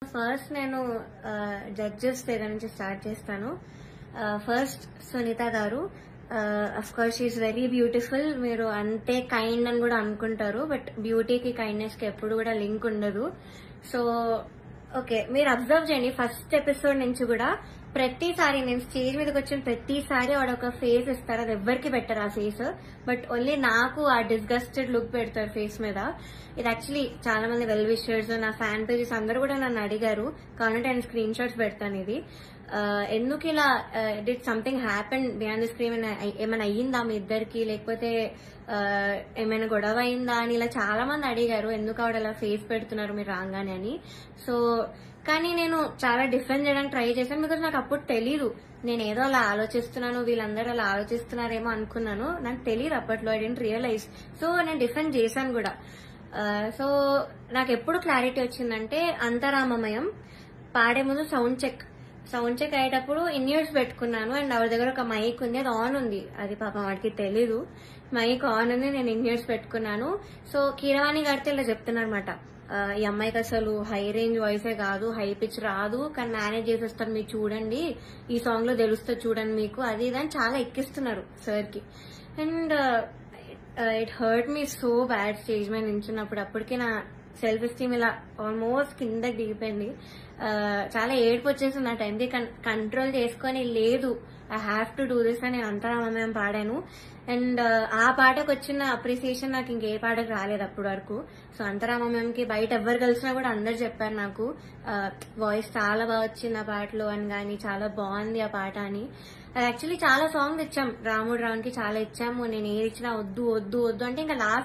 First నేను judges దగ్గర నుంచి స్టార్ట్ చేస్తాను. ఫస్ట్ సునీత గారు. Of course she's very beautiful. మీరు అంతే కైండ్ అని కూడా అనుకుంటారు, బట్ బ్యూటీకి కైండ్నెస్ కి ఎప్పుడు కూడా లింక్ ఉండదు. సో ఓకే, మీరు అబ్జర్వ్ చేయండి, ఫస్ట్ ఎపిసోడ్ నుంచి కూడా ప్రతిసారి నేను స్టేజ్ మీదకి వచ్చిన ప్రతిసారి వాడు ఒక ఫేస్ ఇస్తారు. అది ఎవరికి పెట్టరు ఆ ఫేస్, బట్ ఓన్లీ నాకు ఆ డిస్గస్టెడ్ లుక్ పెడతారు ఫేస్ మీద. ఇది యాక్చువల్లీ చాలా మంది వెల్ విషర్స్, నా ఫ్యాన్ పేజెస్ అందరూ కూడా నన్ను అడిగారు. కాబట్టి నేను స్క్రీన్ షాట్స్ పెడతాను. ఇది ఎందుకు ఇలా did something happen behind the screen, ఏమైనా అయ్యిందా మీ ఇద్దరికి, లేకపోతే ఏమైనా గొడవ అయిందా అని ఇలా చాలా మంది అడిగారు. ఎందుకు ఆవిడ అలా ఫేస్ పెడుతున్నారు మీరు రాగానే అని. సో కానీ నేను చాలా డిఫరెంట్ చేయడానికి ట్రై చేశాను, బికాజ్ నాకు అప్పుడు తెలీదు. నేను ఏదో అలా ఆలోచిస్తున్నాను, వీళ్ళందరూ అలా ఆలోచిస్తున్నారేమో అనుకున్నాను. నాకు తెలియదు అప్పట్లో, ఐ డెంట్ రియలైజ్. సో నేను డిఫరెంట్ చేశాను కూడా. సో నాకు ఎప్పుడు క్లారిటీ వచ్చిందంటే, అంతరామమయం పాడే ముందు సౌండ్ చెక్ అయ్యేటప్పుడు ఇన్ ఇయర్స్ పెట్టుకున్నాను. అండ్ ఆవిడ దగ్గర ఒక మైక్ ఉంది, అది ఆన్ ఉంది. అది పాపం వాడికి తెలీదు, మైక్ ఆన్ ఉంది, నేను ఇన్ ఇయర్స్ పెట్టుకున్నాను. సో కీరవాణి గారితో ఇలా చెప్తున్నమాట, ఈ అమ్మాయికి అసలు హై రేంజ్ వాయిసే కాదు, హై పిచ్ రాదు, కానీ మేనేజ్ చేసేస్తారు, మీరు చూడండి, ఈ సాంగ్ లో తెలుస్తుంది చూడండి మీకు, అది ఇదని చాలా ఎక్కిస్తున్నారు సార్ కి. And it hurt me so bad stage మీద నించున్నప్పుడు. అప్పటికే నా సెల్ఫ్ ఎస్టీమ్ ఇలా ఆల్మోస్ట్ కిందకి దిగిపోయింది. చాలా ఏడుపు వచ్చేసింది ఆ టైంకి. కంట్రోల్ చేసుకొని లేదు, I have to do this అని నేను అంతరామమయం పాడాను. అండ్ ఆ పాటకు వచ్చిన అప్రిసియేషన్ నాకు ఇంకే పాటకు రాలేదు అప్పటి వరకు. సో అంతరామమయంకి బయట ఎవరు కలిసినా కూడా అందరు చెప్పారు నాకు, వాయిస్ చాలా బాగా వచ్చింది ఆ పాటలో అని, కానీ చాలా బాగుంది ఆ పాట అని. అది యాక్చువల్లీ చాలా సాంగ్స్ ఇచ్చాం, రాముడు రావునికి చాలా ఇచ్చాము. నేను ఏది ఇచ్చినా వద్దు వద్దు వద్దు అంటే ఇంకా లాస్ట్